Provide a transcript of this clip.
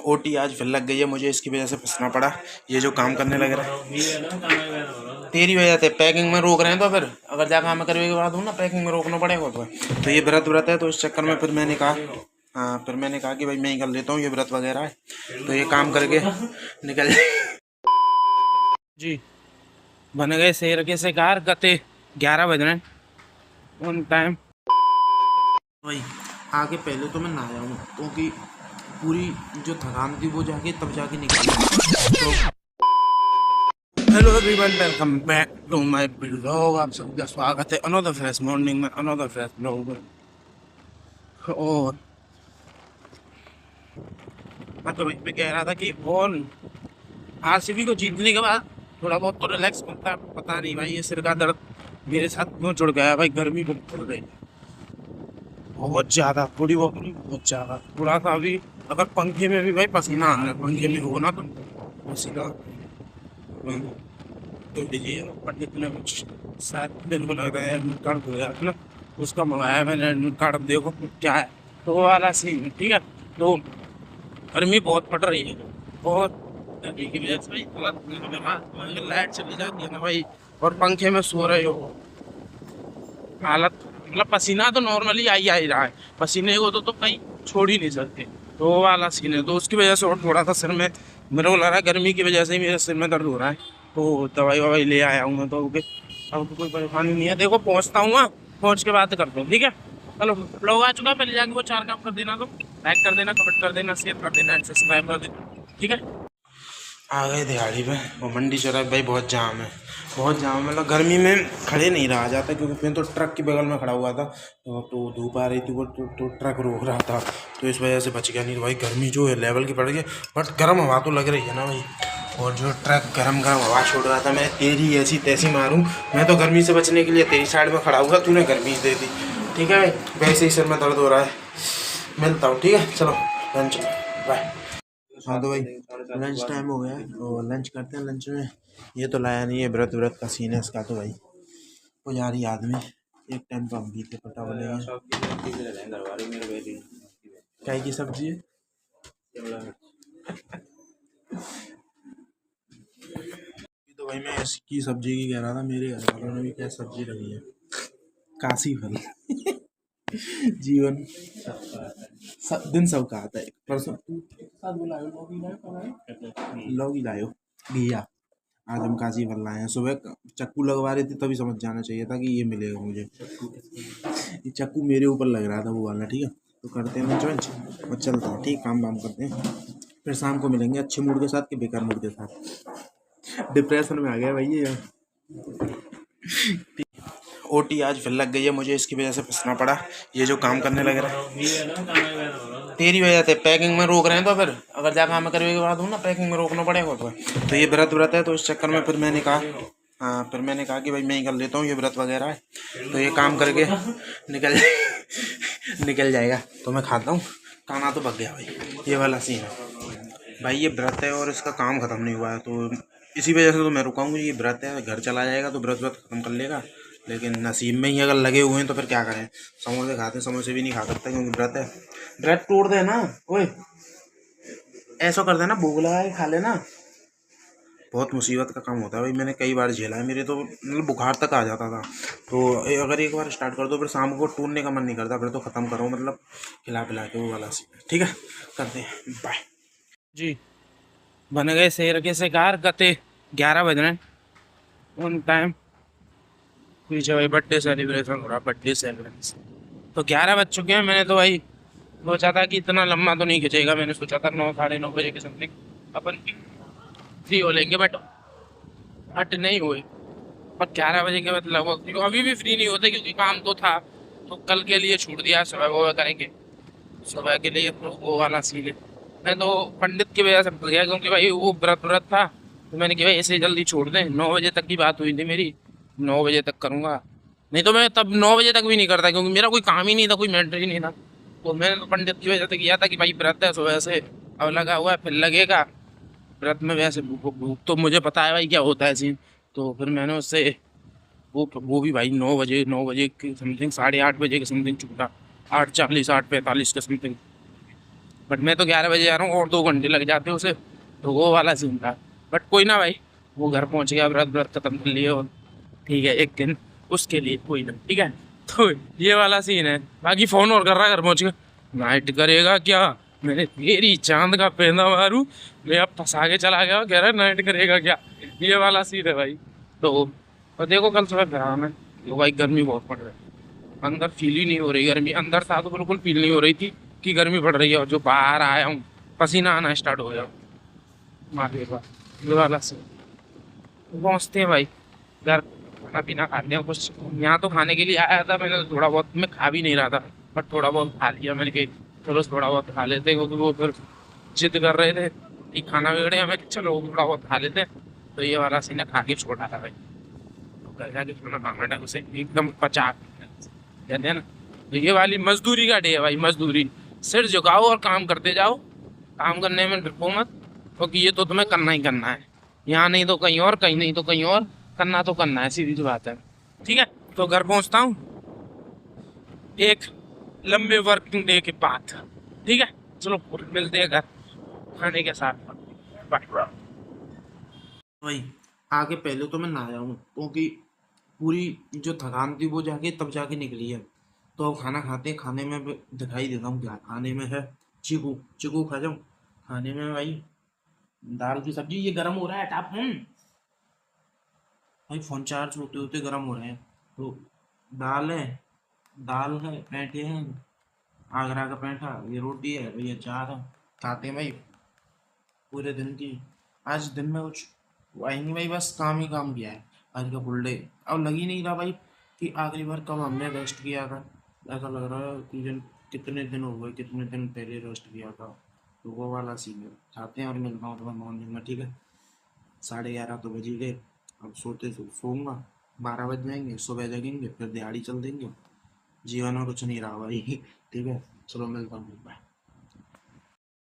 OT आज फिर लग गई है मुझे, इसकी वजह से फंसना पड़ा। ये जो काम करने लग रहा है तेरी वजह से पैकिंग में रोक रहे हैं, तो फिर अगर जा काम करने के बाद हूँ ना पैकिंग में रोकना पड़ेगा। तो ये व्रत है, तो इस चक्कर में फिर मैंने कहा, हाँ फिर मैंने कहा कि भाई मैं ही कर लेता हूँ, ये व्रत वगैरह है तो ये काम करके निकल जी। बन गए शेर के शिकार, गते 11 बज रहे हैं उन टाइम। भाई आगे पहले तो मैं नहाया हूँ क्योंकि पूरी जो थकान थी वो जाके तब जाके निकली। तो hello everyone, welcome back to my blog. आप सबका स्वागत है अनदर फ्रेश मॉर्निंग में, अनदर फ्रेश ब्लॉग में। और मैं तो वहीं पे कह रहा था कि बॉल आरसीबी को जीतने के बाद थोड़ा बहुत तो रिलैक्स मिलता है। पता नहीं भाई, ये सिर का दर्द मेरे साथ क्यों जुड़ गया भाई। गर्मी बहुत पड़ रही है, बहुत ज्यादा, थोड़ी बहुत नहीं, बहुत ज्यादा। थोड़ा सा अभी अगर पंखे में भी भाई पसीना आ रहा है, पंखे में हो ना तो पसीना तो लीजिए। पंडित ने कुछ शायद दिन को लग रहा है एडमिट कार्ड हो गया ना, उसका मंगाया मैंने एडमिट कार्ड। अब देखो क्या है, तो वो वाला सीन है। ठीक है, तो गर्मी बहुत पड़ रही है, बहुत गर्मी की वजह से भाई लाइट चली जाती है ना भाई, और पंखे में सो रहे हो, हालत मतलब पसीना तो नॉर्मली आ ही रहा है। पसीने को तो कहीं छोड़ ही नहीं सकते, तो वो वाला सीन है। तो उसकी वजह से और थोड़ा सा सिर में मेरे को लग रहा है गर्मी की वजह से ही मेरे सिर में दर्द हो रहा है। तो दवाई ववाई ले आया हूँ मैं, तो अब तो कोई परेशानी नहीं है। देखो पहुँचता हूँ, पहुँच के बात करते हैं, ठीक है। चलो लोग आ चुका है, पहले जाके वो 4 काम कर देना, तो लाइक कर देना, कमेंट कर देना, शेयर कर देना, सब्सक्राइब कर देना, ठीक है। आ गए दिहाड़ी पे, वो मंडी चौराहे भाई बहुत जाम है, बहुत जाम। मतलब गर्मी में खड़े नहीं रहा जाता, क्योंकि मैं तो ट्रक के बगल में खड़ा हुआ था, तो धूप आ रही थी, वो तो ट्रक रोक रहा था, तो इस वजह से बच गया। नहीं तो भाई गर्मी जो है लेवल की पड़ गई, बट गर्म हवा तो लग रही है ना भाई। और जो ट्रक गर्म गर्म हवा छोड़ रहा था, मैं तेरी ऐसी तैसी मारूँ। मैं तो गर्मी से बचने के लिए तेरी साइड में खड़ा हुआ, तूने गर्मी दे दी। ठीक है भाई, वैसे ही सिर में दर्द हो रहा है। मिलता हूँ, ठीक है, चलो लंच बाय। हाँ तो भाई लंच टाइम हो गया है, और लंच करते हैं। लंच में ये तो लाया नहीं है, व्रत व्रत का सीन है इसका। तो भाई पुजारी आदमी, एक टाइम तो हम भी थे, पता बने क्या की सब्जी है। तो भाई मैं इसकी सब्जी की कह रहा था, मेरे घर वालों ने भी क्या सब्जी रखी है, काशी फल। जीवन सब दिन सबका आता है। परसों लौकी लायो घिया, आज हम काशी फल लाए हैं। सुबह चक्कू लगवा रही थी, तभी समझ जाना चाहिए था कि ये मिलेगा मुझे। ये चक्कू मेरे ऊपर लग रहा था वो वाला, ठीक है। तो करते हैं लंच और चलते हैं, ठीक, काम वाम करते हैं, फिर शाम को मिलेंगे अच्छे मूड के साथ कि बेकार मूड के साथ। डिप्रेशन में आ गया भाई ये। ओटी आज फिर लग गई है मुझे, इसकी वजह से फंसना पड़ा। ये जो काम करने लग रहा है तेरी वजह से पैकिंग में रोक रहे हैं, तो फिर अगर जा काम करने के बाद हूँ ना पैकिंग में रोकना पड़ेगा। तो ये व्रत है, तो इस चक्कर में फिर मैंने कहा, हाँ फिर मैंने कहा कि भाई मैं ही कर लेता हूँ, ये व्रत वगैरह है तो ये काम करके निकल जाएगा। तो मैं खाता हूँ, खाना तो पक गया भाई, ये वाला सीन है भाई। ये व्रत है और इसका काम ख़त्म नहीं हुआ है, तो इसी वजह से तो मैं रुका हूँ। ये व्रत है, घर चला जाएगा तो व्रत ख़त्म कर लेगा, लेकिन नसीब में ही अगर लगे हुए हैं तो फिर क्या करें। समोसे खाते हैं, समोसे भी नहीं खा सकते क्योंकि व्रत है। ब्रेड तोड़ देना ओए, ऐसा कर देना, भूख लगा के खा लेना। बहुत मुसीबत का काम होता है भाई, मैंने कई बार झेला है। मेरे तो मतलब बुखार तक आ जाता था। तो अगर एक बार स्टार्ट कर दो फिर शाम को टूटने का मन नहीं करता, फिर तो ख़त्म करो, मतलब खिला पिला के, वो वाला सीन। ठीक है, करते हैं, बाय जी। बन गए शेर के शिकार, गते 11 बज रहे हैं उन टाइम। पीछे भाई बर्थडे सेलिब्रेशन हो रहा, बर्थडे सेलिब्रेशन। तो 11 बज चुके हैं। मैंने तो भाई सोचा था कि इतना लंबा तो नहीं खिंचेगा, मैंने सोचा था 9 साढ़े 9 बजे के समथिंग अपन फ्री हो लेंगे, बट हट नहीं हुए। पर 11 बजे के मतलब अभी भी फ्री नहीं होते, क्योंकि काम तो था, तो कल के लिए छूट दिया, सुबह वो करेंगे, सुबह के लिए तो वो वाला सीन है। मैं तो पंडित की वजह से भूल गया, क्योंकि भाई वो व्रत था, तो मैंने कहा भाई ऐसे जल्दी छोड़ दें। 9 बजे तक की बात हुई थी मेरी, 9 बजे तक करूँगा, नहीं तो मैं तब 9 बजे तक भी नहीं करता, क्योंकि मेरा कोई काम ही नहीं था, कोई मैटर ही नहीं था। तो मैंने तो पंडित की वजह से किया था कि भाई व्रत है सुबह से, अब लगा हुआ है फिर लगेगा। व्रत में वैसे भूख भूख तो मुझे पता है भाई क्या होता है सीन। तो फिर मैंने उससे वो भी भाई 9 बजे के समथिंग, 8:30 बजे के समथिंग छूटा, 8:40 8:45 के समथिंग। बट मैं तो 11 बजे आ रहा हूँ और 2 घंटे लग जाते उसे, तो वो वाला सीन था। बट कोई ना भाई, वो घर पहुंच गया, व्रत व्रत खत्म कर लिए, और ठीक है एक दिन उसके लिए कोई ना, ठीक है। तो ये वाला सीन है। बाकी फोन और कर रहा है, घर पहुंच गया, नाइट करेगा क्या? मैंने तेरी चांद का पेंदा मारू, मैं अब फंसा के चला गया, कह रहा है नाइट करेगा क्या? ये वाला सीन है भाई। तो और देखो कल सुबह फिर में, तो भाई गर्मी बहुत पड़ रही है, अंदर फील ही नहीं हो रही गर्मी, अंदर था तो बिल्कुल फील नहीं हो रही थी कि गर्मी पड़ रही है, और जो बाहर आया हूँ पसीना आना स्टार्ट हो गया मारे का। ये वाला सीन। पहुंचते हैं भाई घर, खाना पीना खाते हैं कुछ। यहाँ तो खाने के लिए आया था मैंने, तो थोड़ा बहुत मैं खा भी नहीं रहा था, बट थोड़ा बहुत खा लिया मैंने कि चलो थोड़ा बहुत खा लेते, क्योंकि वो फिर जिद कर रहे थे कि खाना बिगड़े, हमें चलो थोड़ा बहुत खा लेते हैं। तो ये वाला सीन है, खा के छोड़ा था भाई। तो घर जाके खाना खाना है उसे एकदम पचा, कहते हैं ना। तो ये वाली मजदूरी का डे है भाई, मजदूरी। सिर झुकाओ और काम करते जाओ, काम करने में डरो मत, क्योंकि ये तो तुम्हें करना ही करना है। यहाँ नहीं तो कहीं और, कहीं नहीं तो कहीं और, करना तो करना है, सीधी सी बात है। ठीक है, तो घर पहुंचता हूँ एक लंबे वर्किंग डे के बाद। ठीक है, चलो मिलते हैं घर खाने के साथ। बाय। भाई आगे पहले तो मैं नहाया हूँ, क्योंकि पूरी जो थकान थी वो जाके तब जाके निकली है। तो अब खाना खाते हैं, खाने में भी दिखाई देता हूँ क्या खाने में है। चीकू, चीकू खा जाऊँ। खाने में भाई दाल की सब्जी, ये गर्म हो रहा है टाप। भाई फोन चार्ज होते होते गर्म हो रहे हैं। तो दाल है, दाल है, पैंठे हैं, आगरा का पैंठा, ये रोटी है, ये अचार है। खाते हैं भाई पूरे दिन की। आज दिन में कुछ आएंगे भाई, बस काम ही काम किया है आज का फुल डे। अब लग ही नहीं रहा भाई कि आखिरी बार कब हमने रेस्ट किया था। ऐसा लग रहा है कि कितने दिन हो गए, कितने दिन पहले रेस्ट किया था। तो वो वाला सीन है। खाते हैं और मिलता हूँ तुम्हें मॉर्निंग में, ठीक है। 11:30 तो बज ही गए। अब सोऊंगा, 12 बज जाएंगे, सुबह जगेंगे, फिर दिहाड़ी चल देंगे। जीवन में कुछ नहीं रहा भाई। ठीक है, चलो मिलता हूँ, बाय।